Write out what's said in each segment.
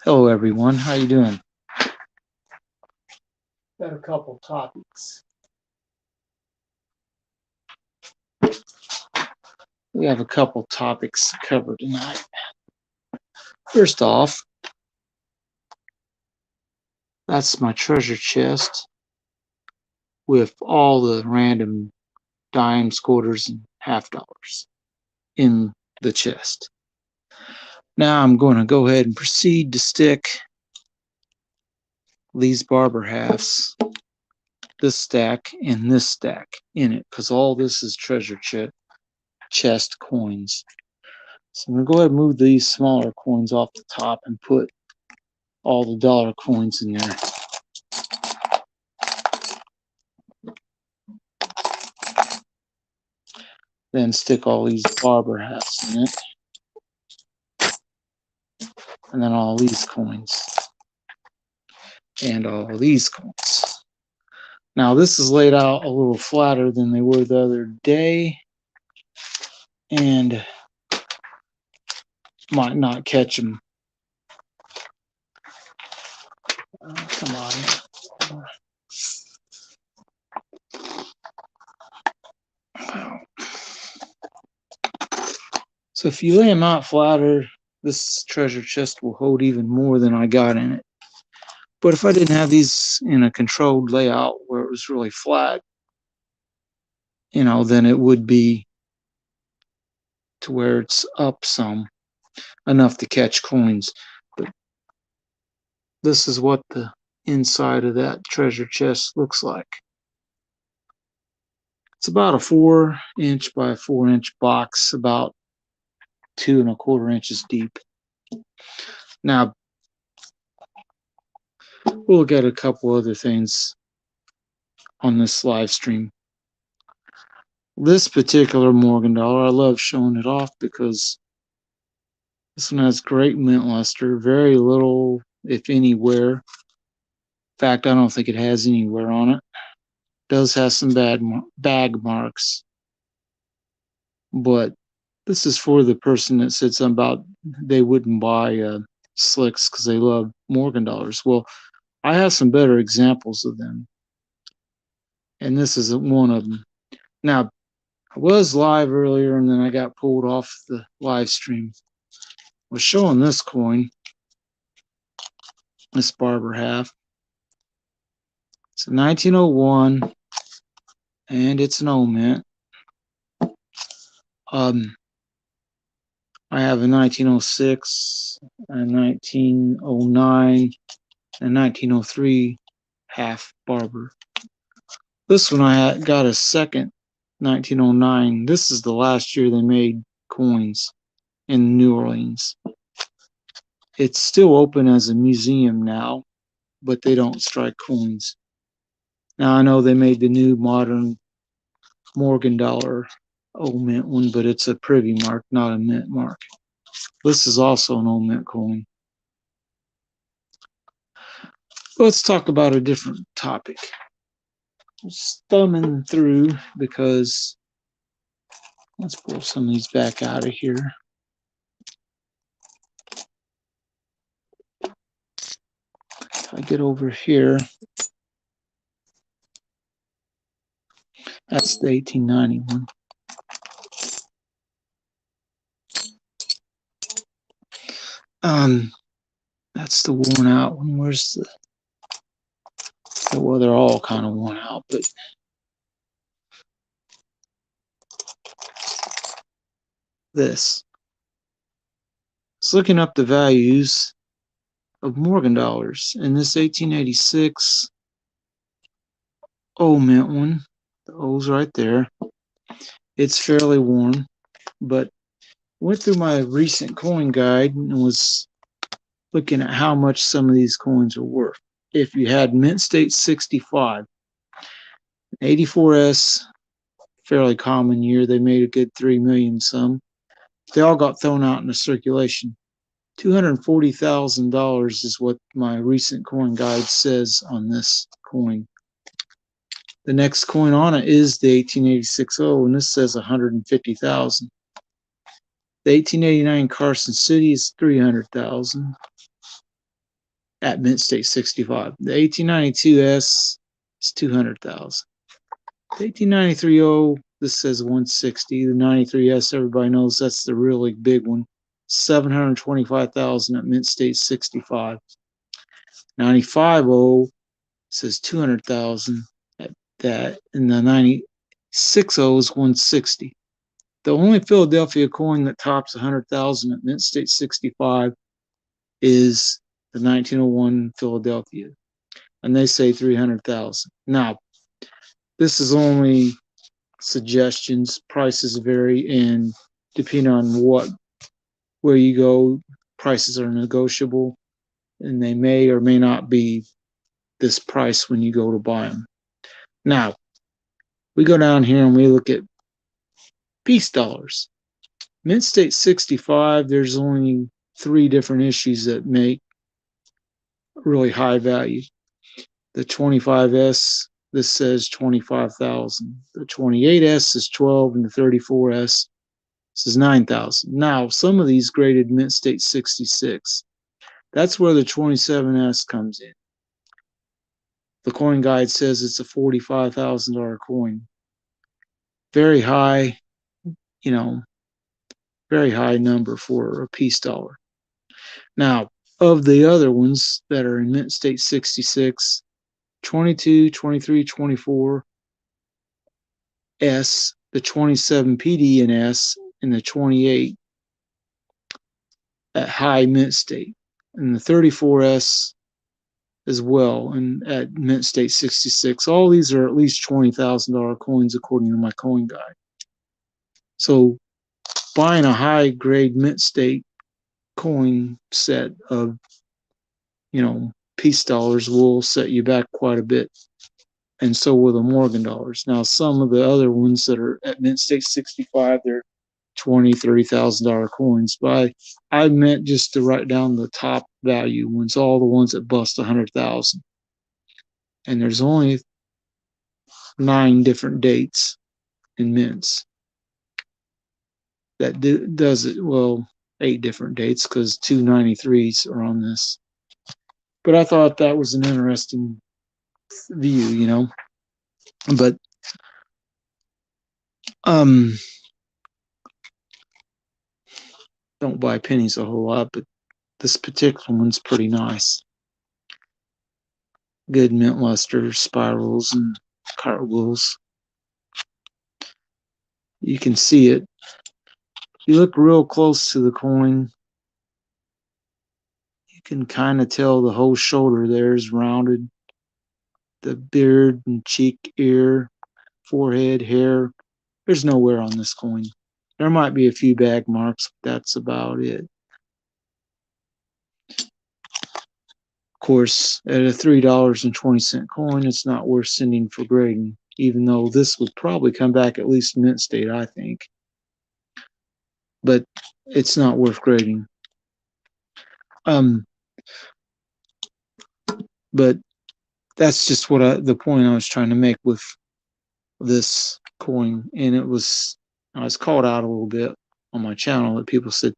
Hello everyone, how you doing? Got a couple topics. We have a couple topics to cover tonight. First off, that's my treasure chest with all the random dimes, quarters, and half dollars in the chest. Now I'm going to go ahead and proceed to stick these barber halves, this stack, and this stack in it, because all this is treasure chest coins. So I'm going to go ahead and move these smaller coins off the top and put all the dollar coins in there. Then stick all these barber hats in it. And then all these coins. And all these coins. Now this is laid out a little flatter than they were the other day. And might not catch them. Come on. So if you lay them out flatter, this treasure chest will hold even more than I got in it. But if I didn't have these in a controlled layout where it was really flat, then it would be to where it's up some, enough to catch coins. But this is what the inside of that treasure chest looks like. It's about a 4-inch by 4-inch box, about 2 1/4 inches deep. Now, we'll look at a couple other things on this live stream. This particular Morgan dollar, I love showing it off because this one has great mint luster, very little, if any, wear. In fact, I don't think it has any wear on it. It does have some bag marks, but this is for the person that said something about they wouldn't buy slicks because they love Morgan dollars. Well, I have some better examples of them, and this isn't one of them. Now, I was live earlier, and then I got pulled off the live stream. I was showing this coin, this barber half. It's a 1901, and it's an old mint. I have a 1906, a 1909, and 1903 half barber. This one I got a second 1909. This is the last year they made coins in New Orleans. It's still open as a museum now, but they don't strike coins. Now I know they made the new modern Morgan dollar old mint one, but it's a privy mark, not a mint mark. This is also an old mint coin. Let's talk about a different topic. Just thumbing through because let's pull some of these back out of here. If I get over here, that's the 1891. That's the worn out one. Where's the? Well, they're all kind of worn out, but this. It's looking up the values of Morgan dollars, and this 1886 old mint one, the O's right there. It's fairly worn, but went through my recent coin guide and was looking at how much some of these coins are worth. If you had mint state 65, 84S, fairly common year, they made a good 3 million some. They all got thrown out into circulation. $240,000 is what my recent coin guide says on this coin. The next coin on it is the 1886 O, and this says 150,000. The 1889 Carson City is 300,000. at Mint State 65. The 1892S is 200,000. The 1893O, this says 160. The 93S, everybody knows that's the really big one. 725,000 at Mint State 65. 95O says 200,000 at that, and the 96O is 160. The only Philadelphia coin that tops 100,000 at Mint State 65 is the 1901 Philadelphia, and they say 300,000. Now, this is only suggestions. Prices vary, and depending on where you go, prices are negotiable, and they may or may not be this price when you go to buy them. Now, we go down here and we look at peace dollars. Mint State 65, there's only 3 different issues that make really high value. The 25S, this says 25,000. The 28S is 12, and the 34S is 9,000. Now, some of these graded Mint State 66. That's where the 27S comes in. The coin guide says it's a $45,000 coin. Very high, very high number for a peace dollar. Now, of the other ones that are in Mint State 66, 22, 23, 24, S, the 27 PD and S, and the 28 at high Mint State, and the 34S as well, and at Mint State 66. All these are at least $20,000 coins according to my coin guide. So buying a high grade Mint State coin set of, peace dollars will set you back quite a bit. And so will the Morgan dollars. Now, some of the other ones that are at Mint State 65, they're $20,000, $30,000 coins. But I meant just to write down the top value ones, all the ones that bust 100,000. And there's only 9 different dates in mints that does it. Well, 8 different dates because 2 93s are on this. But I thought that was an interesting view, But don't buy pennies a whole lot, but this particular one's pretty nice. Good mint luster, spirals, and cartwheels. You can see it. You look real close to the coin, you can kind of tell the whole shoulder there is rounded. The beard and cheek, ear, forehead, hair, there's no wear on this coin. There might be a few bag marks, but that's about it. Of course, at a $3.20 coin, it's not worth sending for grading, even though this would probably come back at least Mint State, I think. But it's not worth grading. But that's just the point I was trying to make with this coin, and I was called out a little bit on my channel that people said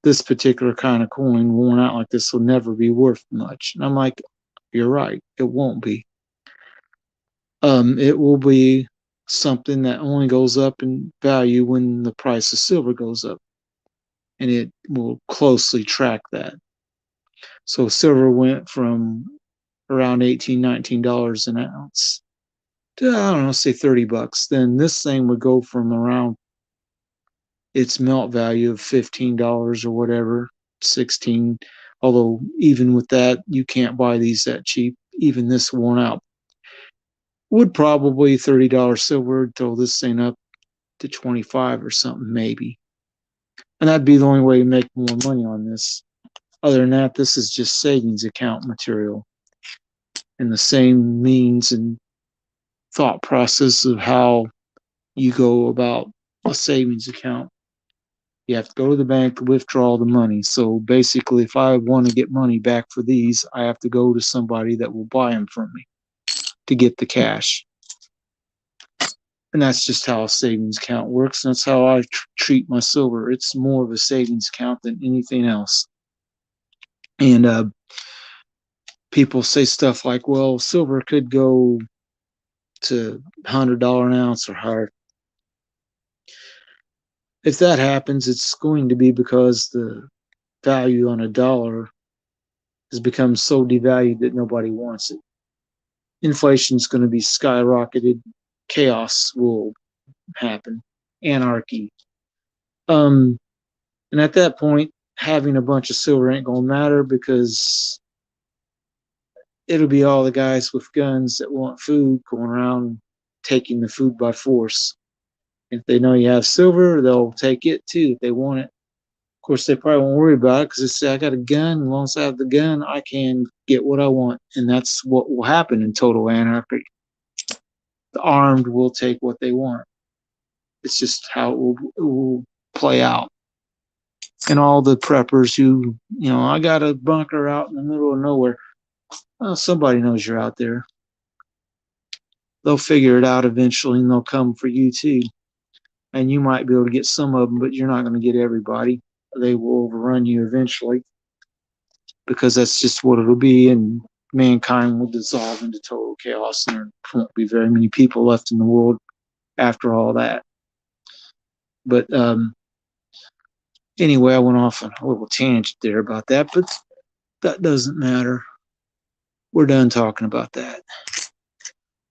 this particular kind of coin worn out like this will never be worth much, and I'm like, you're right, it won't be. It will be something that only goes up in value when the price of silver goes up, and it will closely track that. So silver went from around $18, $19 an ounce to, I don't know, say $30. Then this thing would go from around its melt value of $15 or whatever, 16. Although even with that, you can't buy these that cheap. Even this worn out would probably $30 silver throw this thing up to 25 or something maybe. And that'd be the only way to make more money on this. Other than that, this is just savings account material. And the same means and thought process of how you go about a savings account. You have to go to the bank to withdraw the money. So basically, if I want to get money back for these, I have to go to somebody that will buy them from me to get the cash. And that's just how a savings account works. And that's how I treat my silver. It's more of a savings account than anything else. And people say stuff like, well, silver could go to $100 an ounce or higher. If that happens, it's going to be because the value on a dollar has become so devalued that nobody wants it. Inflation is going to be skyrocketed. Chaos will happen. Anarchy. And at that point, having a bunch of silver ain't going to matter because it'll be all the guys with guns that want food going around taking the food by force. If they know you have silver, they'll take it too if they want it. Of course, they probably won't worry about it because they say, I got a gun. As long as I have the gun, I can get what I want. And that's what will happen in total anarchy. The armed will take what they want. It's just how it will play out. And all the preppers who, I got a bunker out in the middle of nowhere. Well, somebody knows you're out there. They'll figure it out eventually and they'll come for you too. And you might be able to get some of them, but you're not going to get everybody. They will overrun you eventually because that's just what it'll be. And mankind will dissolve into total chaos and there won't be very many people left in the world after all that. But anyway, I went off on a little tangent there about that, but that doesn't matter. We're done talking about that.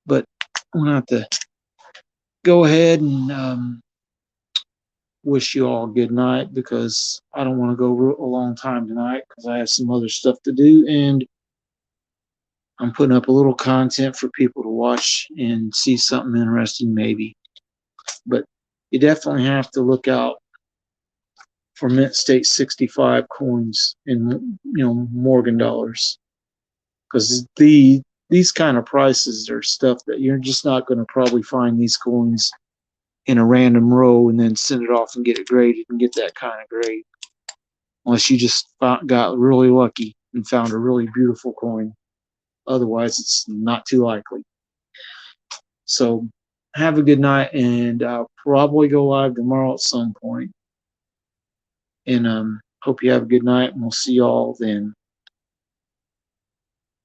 But I'm going to have to go ahead and wish you all a good night because I don't want to go a long time tonight because I have some other stuff to do and I'm putting up a little content for people to watch and see something interesting maybe. But you definitely have to look out for Mint State 65 coins and Morgan dollars because these kind of prices are stuff that you're just not going to probably find these coins in a random row and then send it off and get it graded and get that kind of grade unless you just got really lucky and found a really beautiful coin. Otherwise, it's not too likely. So have a good night, and I'll probably go live tomorrow at some point. And hope you have a good night, and we'll see y'all then.